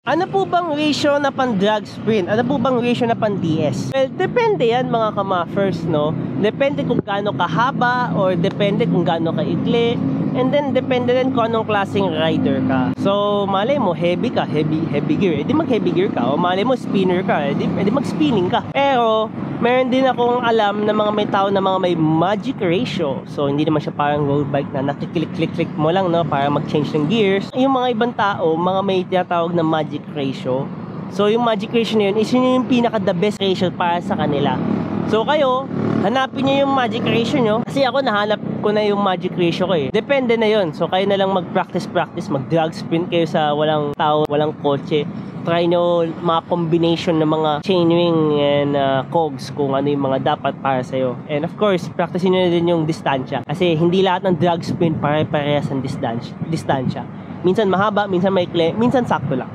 Ano po bang ratio na pan drag sprint? Ano po bang ratio na pan DS? Well, depende yan mga kama-first, no? Depende kung gaano kahaba or depende kung gaano kaikli. And then, depende rin kung anong klaseng rider ka. So, malay mo, heavy ka, heavy gear. Edi mag-heavy gear ka. O malay mo, spinner ka. Edi mag-spinning ka. Pero, meron din akong alam na mga may tao na mga may magic ratio. So, hindi naman siya parang road bike na nakiklik-click mo lang, no? Para mag-change ng gears. Yung mga ibang tao, mga may tinatawag na magic ratio. So, yung magic ratio na yun, is yun yung pinaka-the best ratio para sa kanila. So, kayo, hanapin nyo yung magic ratio nyo. Kasi ako, nahanap ko na yung magic ratio ko eh. Depende na yun. So, kayo na lang mag-practice, mag-drag sprint kayo sa walang tao, walang kotse. Try nyo mga combination ng mga chainring and cogs kung ano yung mga dapat para sa'yo. And of course, practice nyo na din yung distansya. Kasi hindi lahat ng drag sprint pare-parehas ang distansya. Minsan mahaba, minsan maikli, minsan sakto lang.